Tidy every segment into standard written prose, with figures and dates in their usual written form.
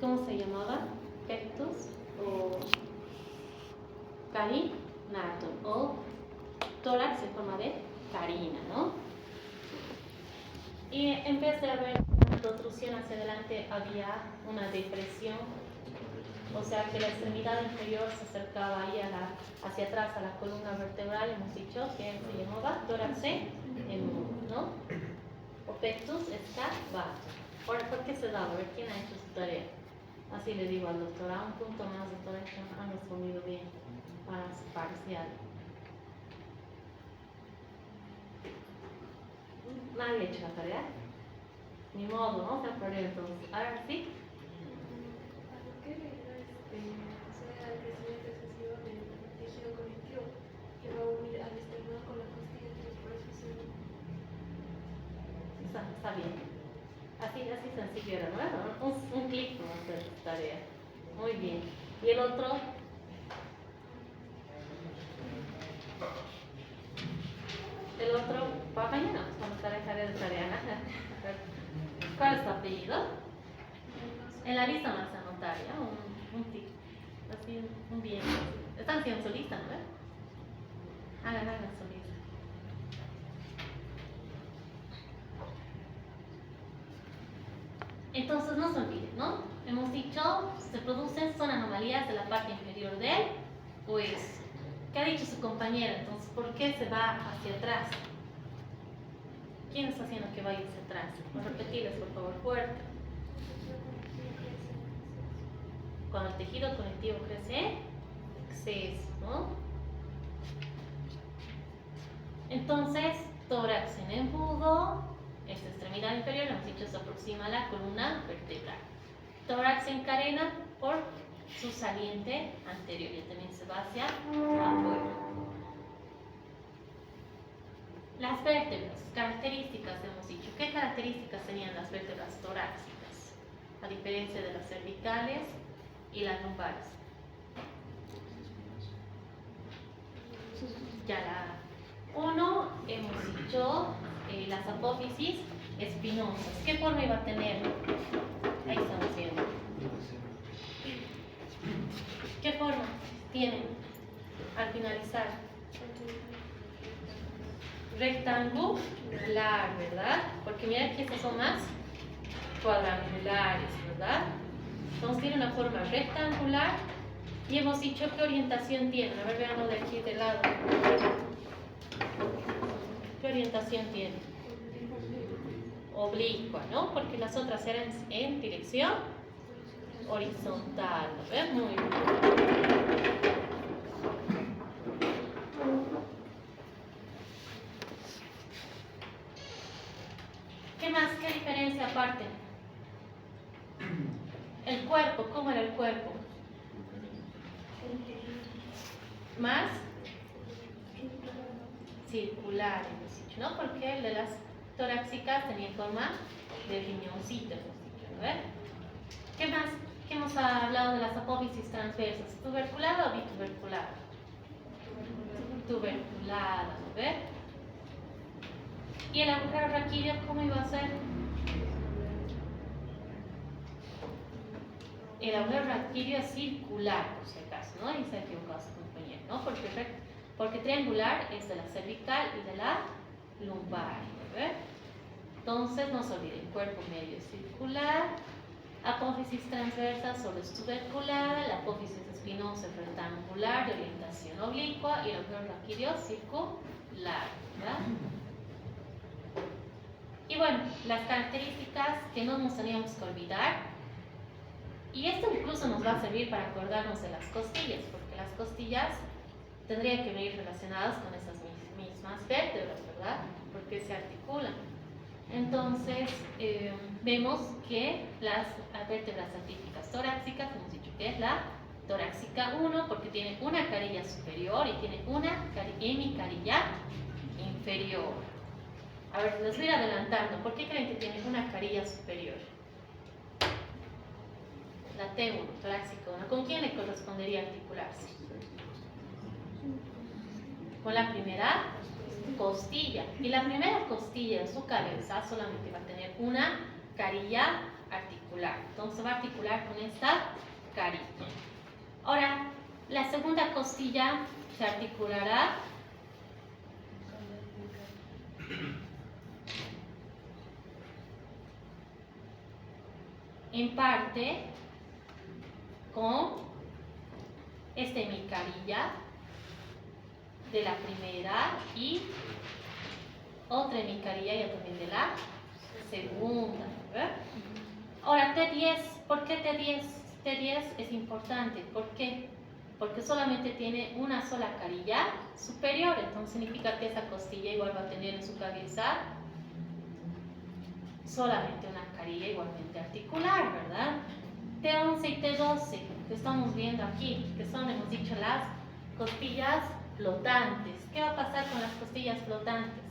¿cómo se llamaba? Pectus o carinatum, o tórax en forma de carina, ¿no? Y en vez de haber una protrusión hacia adelante, había una depresión, o sea que la extremidad inferior se acercaba ahí hacia atrás a la columna vertebral. Hemos dicho que se llamaba tórax en mudo, ¿no? O pectus excavatum. Ahora, ¿por qué se da? A ver quién ha hecho su tarea. Así le digo al doctor, a un punto más, doctora, que han respondido bien para su parcial. Nadie ha hecho la tarea. Ni modo, ¿no? Se ha perdido entonces. A ver, ¿sí? ¿A qué debido al crecimiento excesivo del tejido conectivo que va a unir al esternón con la costilla? Entonces, por eso Está bien. Así sencillo era, ¿no? Un clic como hacer esta tarea. Muy bien. ¿Y el otro? El otro, para mañana vamos a dejar de tarea. ¿Cuál es tu apellido? En la lista vas a anotar, ¿ya? Un tic. Así, un bien. Están haciendo su lista, ¿no? Hagan su lista. Entonces no se olviden, ¿no? Hemos dicho, se producen, son anomalías de la parte inferior del hueso. ¿Qué ha dicho su compañera? Entonces, ¿por qué se va hacia atrás? ¿Quién está haciendo que vaya hacia atrás? Repetirles, por favor, fuerte. Cuando el tejido conectivo crece, exceso, ¿no? Entonces, tórax en embudo, esta extremidad inferior, hemos dicho, se aproxima a la columna vertebral. Tórax en carena por su saliente anterior, y también se va hacia afuera. Las vértebras, características, hemos dicho. ¿Qué características tenían las vértebras torácicas? A diferencia de las cervicales y las lumbares. Ya la 1, hemos dicho, las apófisis espinosas. ¿Qué forma iba a tener? Ahí estamos viendo. ¿Qué forma tienen al finalizar? Rectangular, ¿verdad? Porque mira que estas son más cuadrangulares, ¿verdad? Entonces tiene una forma rectangular y hemos dicho qué orientación tienen. A ver, veamos de aquí de lado. ¿Qué orientación tiene? Oblicua, ¿no? Porque las otras eran en dirección horizontal. ¿Lo ven? Muy bien. ¿Qué más? ¿Qué diferencia aparte? El cuerpo, ¿cómo era el cuerpo? Más circular, hemos dicho, ¿no? Porque el de las torácicas tenía forma de riñoncito, hemos dicho, ¿no? ¿Qué más? ¿Qué hemos hablado de las apófisis transversas? ¿Tuberculada o bituberculada? Tuberculada, ¿no? ¿Y el agujero raquídeo cómo iba a ser? El agujero raquídeo es circular, por si acaso, ¿no? Y se ha equivocado su compañero, ¿no? Porque triangular es de la cervical y de la lumbar, ¿no? Entonces, no se olviden, cuerpo medio es circular, apófisis transversa solo es tuberculada, la apófisis espinosa es rectangular de orientación oblicua y el agujero raquídeo circular, ¿verdad? Y bueno, las características que no nos teníamos que olvidar, y esto incluso nos va a servir para acordarnos de las costillas, porque las costillas tendrían que venir relacionadas con esas mismas vértebras, ¿verdad? Porque se articulan. Entonces, vemos que las vértebras atípicas torácicas, hemos dicho que es la torácica 1, porque tiene una carilla superior y tiene una hemicarilla inferior. A ver, les voy a ir adelantando. ¿Por qué creen que tiene una carilla superior? La T1, torácica 1. ¿Con quién le correspondería articularse? Con la primera costilla. Y la primera costilla en su cabeza solamente va a tener una carilla articular. Entonces, ¿no? Se va a articular con esta carilla. Ahora, la segunda costilla se articulará en parte con esta hemicarilla de la primera y otra hemicarilla ya también de la segunda, ¿verdad? Ahora, T10, ¿por qué T10? T10 es importante, ¿por qué? Porque solamente tiene una sola carilla superior, entonces significa que esa costilla igual va a tener en su cabeza solamente una carilla igualmente articular, ¿verdad? T11 y T12, que estamos viendo aquí, que son, hemos dicho, las costillas flotantes. ¿Qué va a pasar con las costillas flotantes?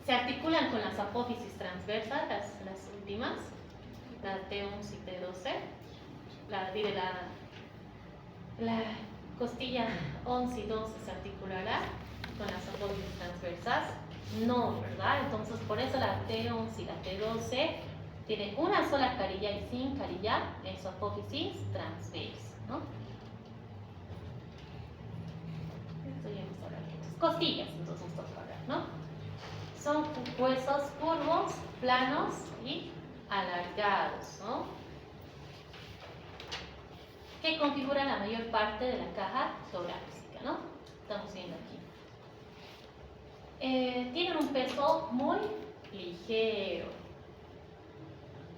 Se articulan con las apófisis transversas, las últimas, la T11 y T12. La costilla 11 y 12 se articulará con las apófisis transversas. No, ¿verdad? Entonces, por eso la T11 y la T12 tienen una sola carilla y sin carilla en su apófisis transversa, ¿no? Esto ya hemos hablado. Costillas, entonces nos toca hablar, ¿no? Son huesos curvos, planos y alargados, ¿no? Que configuran la mayor parte de la caja torácica, ¿no? Estamos viendo aquí. Tienen un peso muy ligero,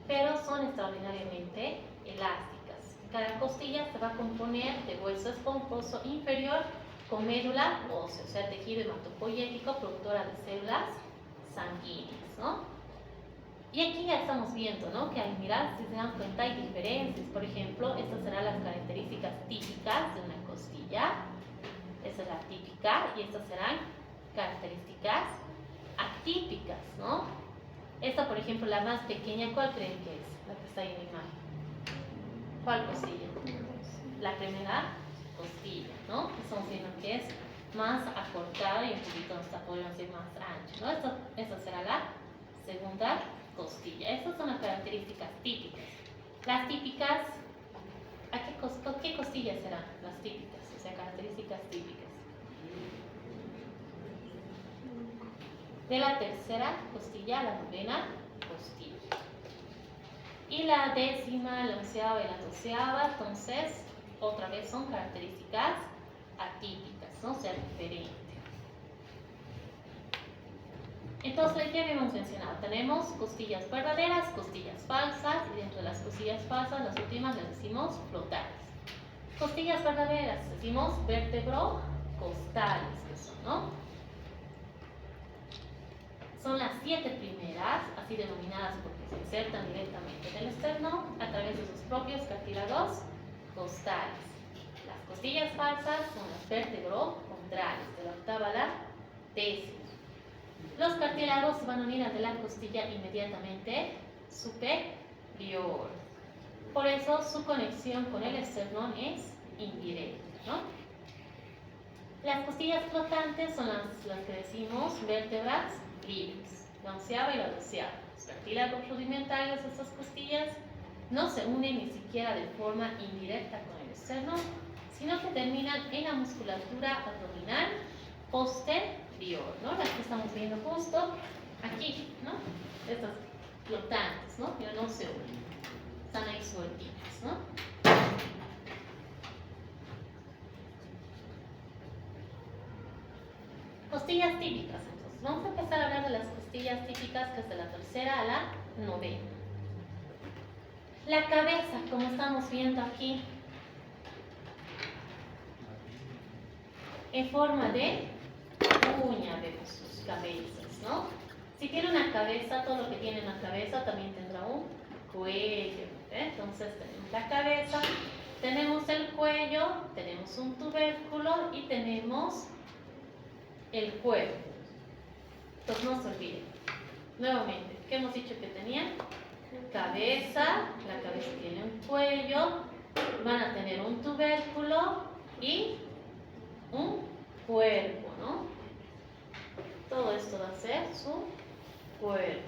pero son extraordinariamente elásticas. Cada costilla se va a componer de hueso esponjoso inferior con médula ósea, o sea, tejido hematopoyético productora de células sanguíneas, ¿no? Y aquí ya estamos viendo, ¿no? Que al mirar, si se dan cuenta, hay diferencias. Por ejemplo, estas serán las características típicas de una costilla. Esta es la típica y estas serán características atípicas, ¿no? Esta, por ejemplo, la más pequeña, ¿cuál creen que es? La que está ahí en la imagen. ¿Cuál costilla? La primera costilla, ¿no? Estamos viendo que es más acortada y un poquito, hasta podríamos decir, más ancha, ¿no? Esta será la segunda costilla. Estas son las características típicas. Las típicas, ¿qué costillas serán las típicas? O sea, características típicas. De la tercera costilla a la novena costilla. Y la décima, la onceava y la doceava, entonces, otra vez son características atípicas, ¿no? O sea, diferente. Entonces, ya habíamos mencionado, tenemos costillas verdaderas, costillas falsas, y dentro de las costillas falsas, las últimas las decimos flotantes. Costillas verdaderas, decimos vértebro-costales, que son, ¿no? Son las 7 primeras, así denominadas porque se insertan directamente en el esternón a través de sus propios cartílagos costales. Las costillas falsas son las vértebro-contrales, de la octava a la décima. Los cartílagos se van a unir ante la costilla inmediatamente superior. Por eso su conexión con el esternón es indirecta, ¿no? Las costillas flotantes son las que decimos vértebras libres, la onceava y la doceava. Los cartílagos rudimentarios de estas costillas no se unen ni siquiera de forma indirecta con el esternón, sino que terminan en la musculatura abdominal posterior, ¿no? Las que estamos viendo justo aquí, ¿no? Estas flotantes, ¿no? Ya no se unen, están ahí sueltitas, ¿no? Costillas típicas, entonces. Vamos a empezar a hablar de las costillas típicas, que es de la tercera a la novena. La cabeza, como estamos viendo aquí, en forma de uña vemos sus cabezas, ¿no? Si tiene una cabeza, todo lo que tiene una cabeza también tendrá un cuello, ¿eh? Entonces tenemos la cabeza, tenemos el cuello, tenemos un tubérculo y tenemos el cuerpo. Entonces no se olviden. Nuevamente, ¿qué hemos dicho que tenía? Cabeza, la cabeza tiene un cuello, van a tener un tubérculo y un cuerpo, ¿no? Todo esto va a ser su cuerpo.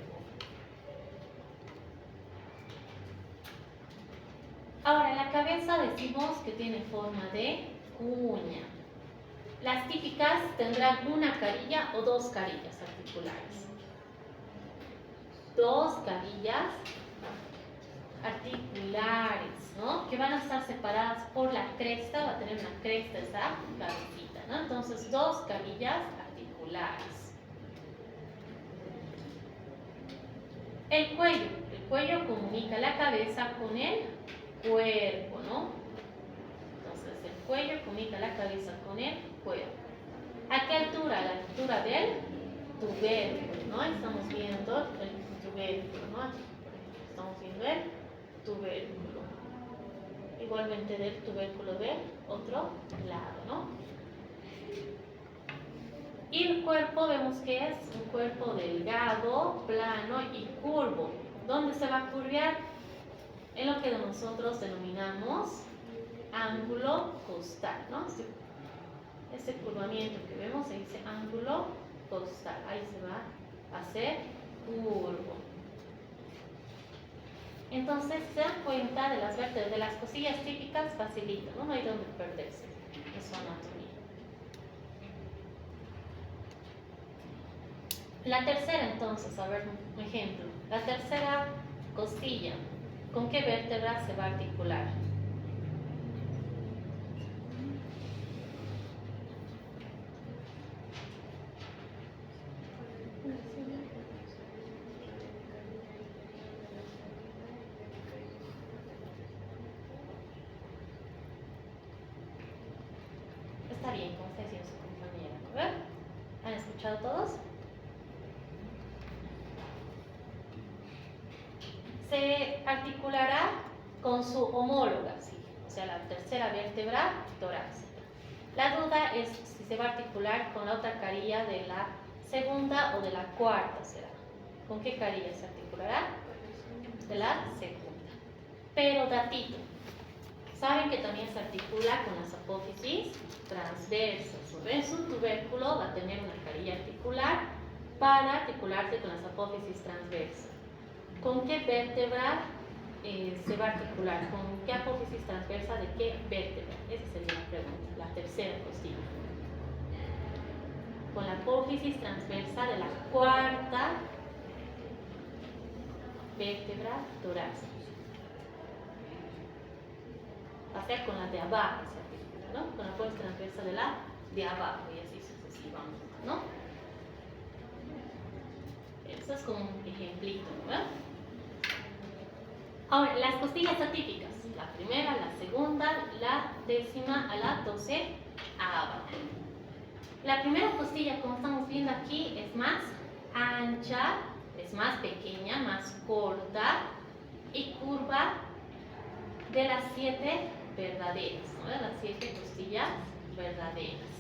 Ahora, la cabeza decimos que tiene forma de cuña. Las típicas tendrán una carilla o dos carillas articulares. Dos carillas articulares, ¿no? Que van a estar separadas por la cresta, va a tener una cresta esa cabecita, ¿no? Entonces, dos carillas articulares. El cuello comunica la cabeza con el cuerpo, ¿no? Entonces, el cuello comunica la cabeza con el cuerpo. ¿A qué altura? A la altura del tubérculo, ¿no? Estamos viendo el tubérculo, ¿no? Aquí, por ejemplo, estamos viendo el tubérculo. Igualmente del tubérculo del otro lado, ¿no? Y el cuerpo vemos que es un cuerpo delgado, plano y curvo. ¿Dónde se va a curvar? En lo que nosotros denominamos ángulo costal, ¿no? Este curvamiento que vemos se dice ángulo costal. Ahí se va a hacer curvo. Entonces, se dan cuenta de las vértebras, de las cosillas típicas, facilito, ¿no? No hay donde perderse en su anatomía. La tercera, entonces, a ver un ejemplo. La tercera costilla, ¿con qué vértebra se va a articular? Está bien, como está diciendo su compañera. A ver, ¿han escuchado todos? Se articulará con su homóloga, ¿sí? O sea, la tercera vértebra torácica. La duda es si se va a articular con la otra carilla de la segunda o de la cuarta, ¿será? ¿Con qué carilla se articulará? De la segunda. Pero datito, saben que también se articula con las apófisis transversas. ¿Ven? Su tubérculo va a tener una carilla articular para articularse con las apófisis transversas. ¿Con qué vértebra se va a articular? ¿Con qué apófisis transversa de qué vértebra? Esa sería la pregunta, la tercera costilla. Con la apófisis transversa de la cuarta vértebra torácica. O sea, con la de abajo se articula, ¿no? Con la apófisis transversa de la de abajo y así sucesivamente, ¿no? Eso es como un ejemplito, ¿verdad? Ahora, las costillas atípicas. La primera, la segunda, la décima a la 12ª. La primera costilla, como estamos viendo aquí, es más ancha, es más pequeña, más corta y curva de las 7 verdaderas, ¿no? De las 7 costillas verdaderas.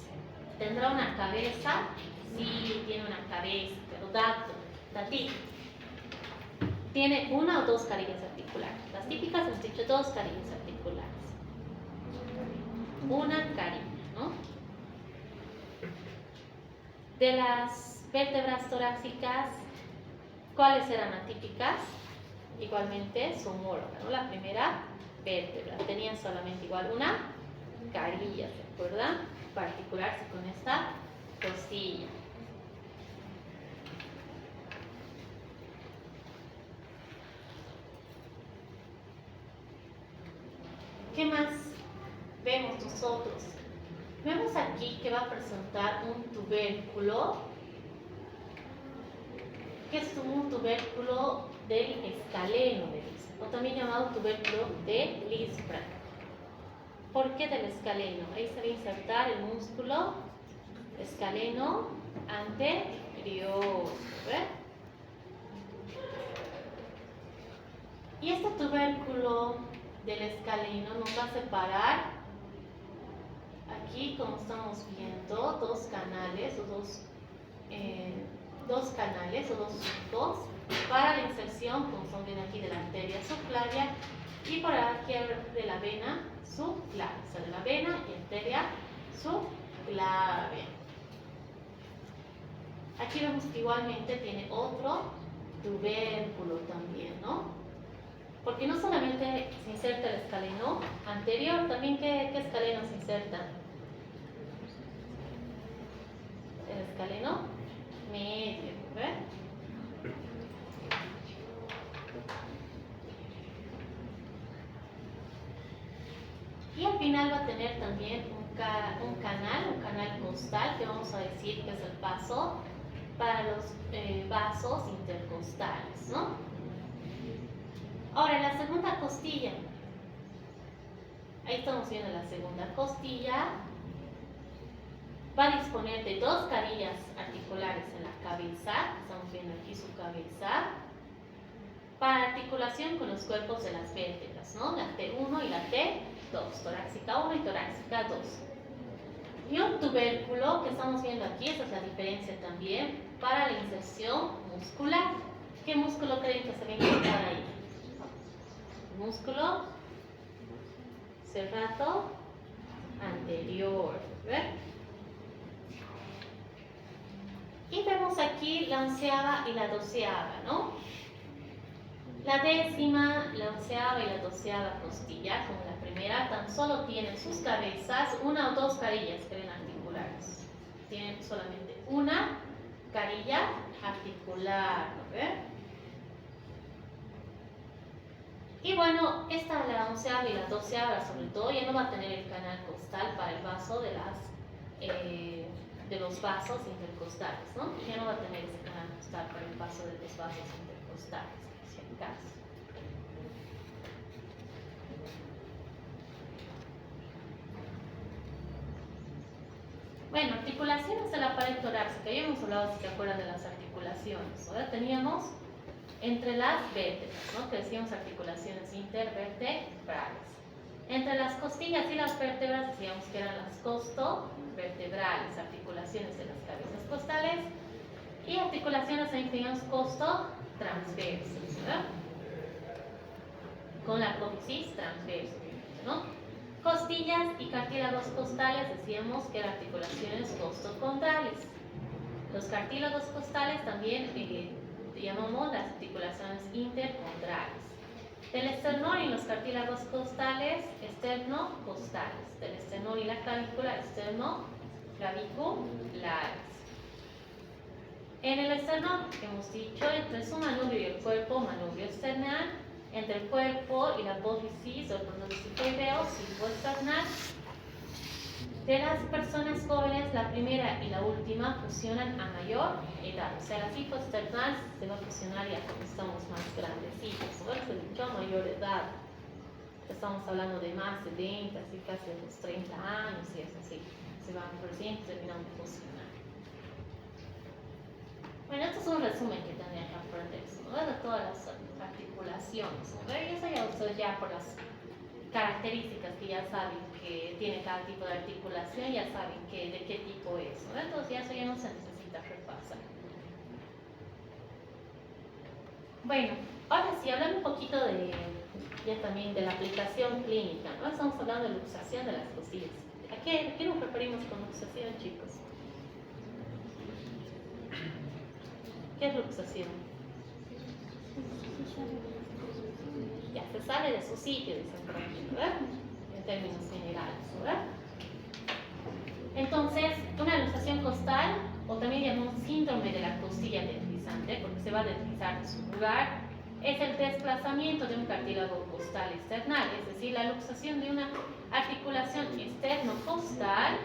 ¿Tendrá una cabeza? Sí, tiene una cabeza, pero datito. Tiene una o dos carillas articulares. Las típicas hemos dicho dos carillas articulares. Una carilla, ¿no? De las vértebras torácicas, ¿cuáles eran atípicas? Igualmente su homóloga, ¿no? La primera vértebra tenía solamente igual una carilla, ¿se acuerdan? Para articularse con esta costilla. ¿Qué más vemos nosotros? Vemos aquí que va a presentar un tubérculo, que es un tubérculo del escaleno, o también llamado tubérculo de Lispra. ¿Por qué del escaleno? Ahí se va a insertar el músculo escaleno anterior. ¿Ve? Y este tubérculo del escaleno nos va a separar aquí, como estamos viendo, dos canales o dos surcos para la inserción, como estamos viendo aquí, de la arteria subclavia y por aquí de la vena subclavia, o sea, de la vena y arteria subclavia. Aquí vemos que igualmente tiene otro tubérculo también, ¿no? Porque no solamente se inserta el escaleno anterior, también ¿qué escaleno se inserta? El escaleno medio, ¿ves? Y al final va a tener también un canal costal, que vamos a decir que es el paso para los vasos intercostales, ¿no? Ahora, la segunda costilla. Ahí estamos viendo la segunda costilla. Va a disponer de dos carillas articulares en la cabeza. Estamos viendo aquí su cabeza. Para articulación con los cuerpos de las vértebras, ¿no? La T1 y la T2. Torácica 1 y torácica 2. Y un tubérculo que estamos viendo aquí, esa es la diferencia también, para la inserción muscular. ¿Qué músculo creen que se va a insertar ahí? Músculo serrato anterior. ¿Ven? Y vemos aquí la onceava y la doceava, ¿no? La décima, la onceava y la doceava costilla, como la primera, tan solo tienen sus cabezas, una o dos carillas articulares. Tienen solamente una carilla articular, ¿no ven? Y bueno, esta, la onceava y la doceava, sobre todo, ya no va a tener el canal costal para el vaso de los vasos intercostales, ¿no? Ya no va a tener ese canal costal para el vaso de los vasos intercostales, si acaso. Bueno, articulaciones de la pared torácica. Ya hemos hablado, si se acuerdan, de las articulaciones. Ahora teníamos entre las vértebras, ¿no? Que decíamos articulaciones intervertebrales. Entre las costillas y las vértebras decíamos que eran las costovertebrales, articulaciones de las cabezas costales, y articulaciones ahí teníamos costotransversas, ¿verdad? Con la apófisis transversa, ¿no? Costillas y cartílagos costales decíamos que eran articulaciones costocondrales. Los cartílagos costales también llamamos las articulaciones intercondrales. Del esternón y los cartílagos costales, esternocostales. Del esternón y la clavícula, esternoclaviculares. En el esternón, hemos dicho, entre su manubrio y el cuerpo, manubrio esternal. Entre el cuerpo y la apófisis o el conducto cifoideo, cifoesternal. De las personas jóvenes, la primera y la última fusionan a mayor edad. O sea, la cifoesternal se va a fusionar ya cuando estamos más grandecitos. Ahora se dicho a mayor edad. Estamos hablando de más de 20, así casi de los 30 años y es así. Se van recién terminando de fusionar. Bueno, esto es un resumen que tendrían que aprender, ¿no? De todas las articulaciones, ¿no? Y eso ya ustedes ya por las características que ya saben que tiene cada tipo de articulación, ya saben de qué tipo es, ¿no? Entonces eso ya no se necesita repasar. Bueno, ahora sí, hablando un poquito ya también de la aplicación clínica, ¿no? Estamos hablando de luxación de las costillas. ¿A qué nos referimos con luxación, chicos? ¿Qué es luxación? Ya se sale de su sitio, dicen por aquí, ¿verdad? En términos generales, ¿verdad? Entonces, una luxación costal, o también llamamos síndrome de la costilla deslizante, porque se va a deslizar de su lugar, es el desplazamiento de un cartílago costal external, es decir, la luxación de una articulación externo-costal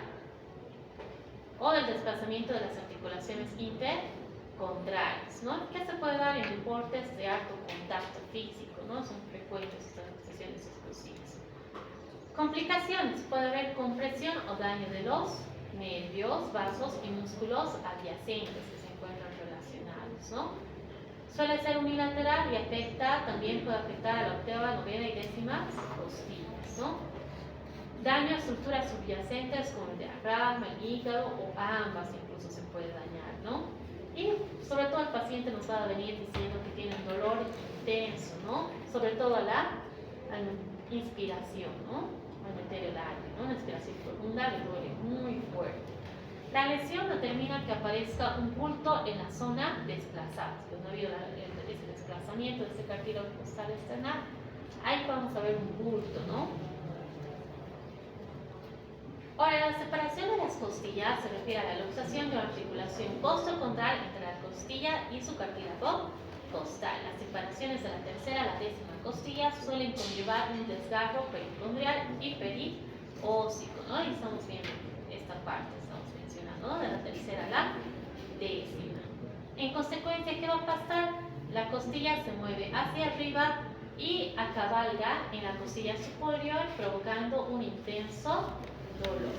o el desplazamiento de las articulaciones intercondrales, ¿no? Que se puede dar en deportes de alto contacto físico, ¿no? Son frecuentes estas luxaciones exclusivas. Complicaciones: puede haber compresión o daño de los nervios, vasos y músculos adyacentes que se encuentran relacionados, ¿no? Suele ser unilateral y también puede afectar a la octava, novena y décima costillas, ¿no? Daño a estructuras subyacentes como el diafragma, el hígado o ambas incluso se puede dañar, ¿no? Y sobre todo el paciente nos va a venir diciendo que tiene un dolor intenso, ¿no? Sobre todo a la inspiración, ¿no? Al meter el aire, ¿no? Una inspiración profunda le duele muy fuerte. La lesión determina que aparezca un bulto en la zona desplazada. Si no ha habido ese desplazamiento de este cartílago costal externo, ahí vamos a ver un bulto, ¿no? Ahora, la separación de las costillas se refiere a la luxación de una articulación postocondral entre la costilla y su cartílago costal. Las separaciones de la tercera a la décima costilla suelen conllevar un desgarro pericondrial y periósico, ¿no? Y estamos viendo esta parte, estamos mencionando, ¿no? De la tercera a la décima. En consecuencia, ¿qué va a pasar? La costilla se mueve hacia arriba y cabalga en la costilla superior, provocando un intenso dolor.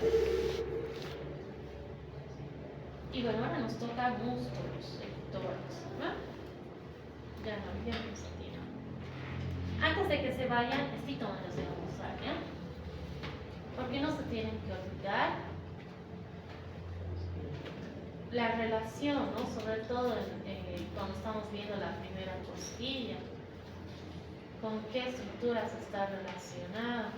Y bueno, ahora nos toca músculos lectores, ¿no? Ya no se tiene. Antes de que se vayan, estoy tomando de usar, ¿ya? Porque no se tienen que olvidar la relación, ¿no? Sobre todo cuando estamos viendo la primera costilla, con qué estructuras está relacionada.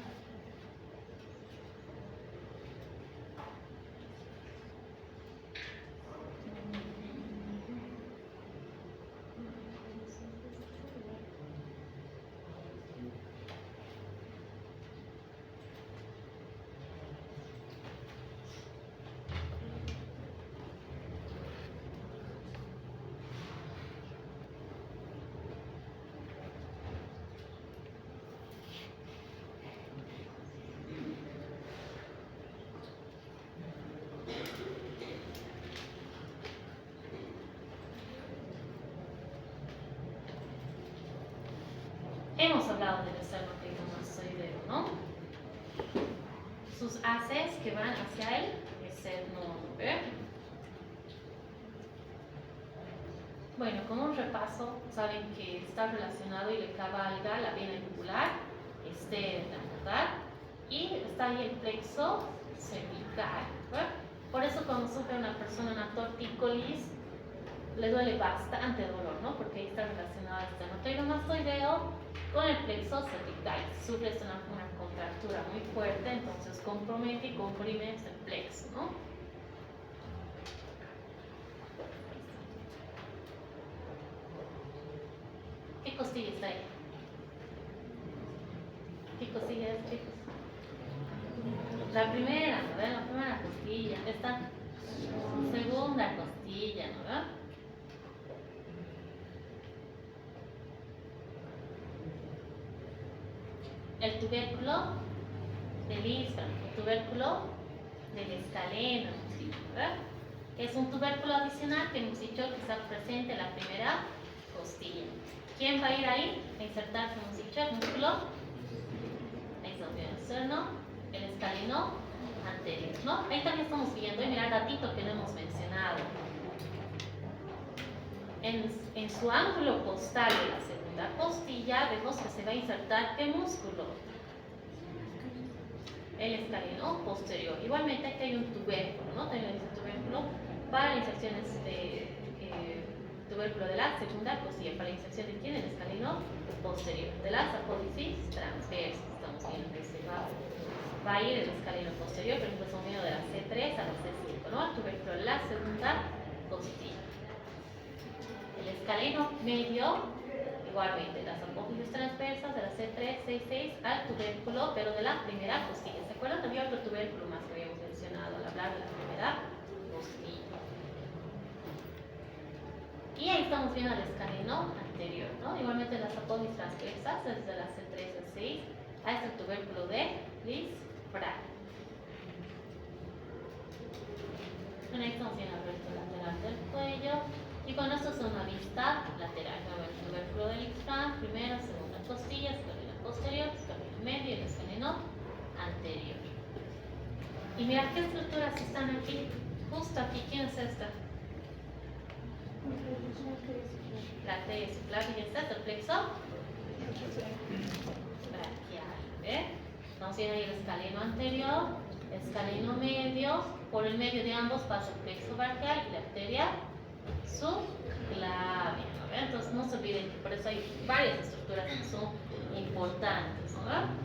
Hemos hablado del esternocleidomastoideo, ¿no? Sus haces que van hacia el esternón, ¿eh? Bueno, con un repaso, saben que está relacionado y le cabalga la vena yugular externa, ¿verdad? Y está ahí el plexo cervical, ¿verdad? Por eso cuando sufre una persona una tortícolis, le duele bastante dolor, ¿no? Porque ahí está relacionado el esternocleidomastoideo con el plexo cervical. Si sufres una contractura muy fuerte, entonces compromete y comprime ese plexo, ¿no? ¿Qué costilla está ahí? ¿Qué costilla es, chicos? La primera, ¿no? La primera costilla. Esta segunda costilla, ¿no? El tubérculo del isfran, el tubérculo del escaleno, ¿verdad? Es un tubérculo adicional que hemos dicho que está presente en la primera costilla. ¿Quién va a ir ahí? A insertarse, hemos dicho, el músculo externo, el escaleno anterior, ¿no? Ahí también estamos viendo, y mira el datito que no hemos mencionado. En su ángulo costal de la segunda costilla vemos que se va a insertar ¿qué músculo? El escaleno posterior. Igualmente aquí hay un tubérculo, ¿no? También dice tubérculo para la inserción de tubérculo de la segunda costilla, para la inserción de quién? El escaleno posterior, de las apófisis transversas. Estamos viendo que se va a ir el escaleno posterior, por ejemplo, estamos viendo de la C3 a la C5, ¿no? El tubérculo de la segunda costilla. El escaleno medio, igualmente, las apófisis transversas de la C3, C6 al tubérculo, pero de la primera costilla. ¿Se acuerdan? Había otro tubérculo más que habíamos mencionado al hablar de la primera costilla. Y ahí estamos viendo el escaleno anterior, ¿no? Igualmente las apófisis transversas desde la C3 a C6 hasta el tubérculo de Lisfranc. Bueno, ahí estamos viendo el resto lateral del cuello. Y con esto es una vista lateral. El tubérculo del Lisfranc, primera, segunda costilla, escaleno posterior, escaleno medio y el escaleno anterior. Y mirad qué estructuras están aquí, justo aquí. ¿Quién es esta? La arteria circular. ¿Y esta es el plexo braquial? ¿Ve? Estamos viendo ahí el escaleno anterior, escaleno medio. Por el medio de ambos pasa el plexo braquial y la arteria subclavia, ¿no? Entonces no se olviden que por eso hay varias estructuras que son importantes, ¿no?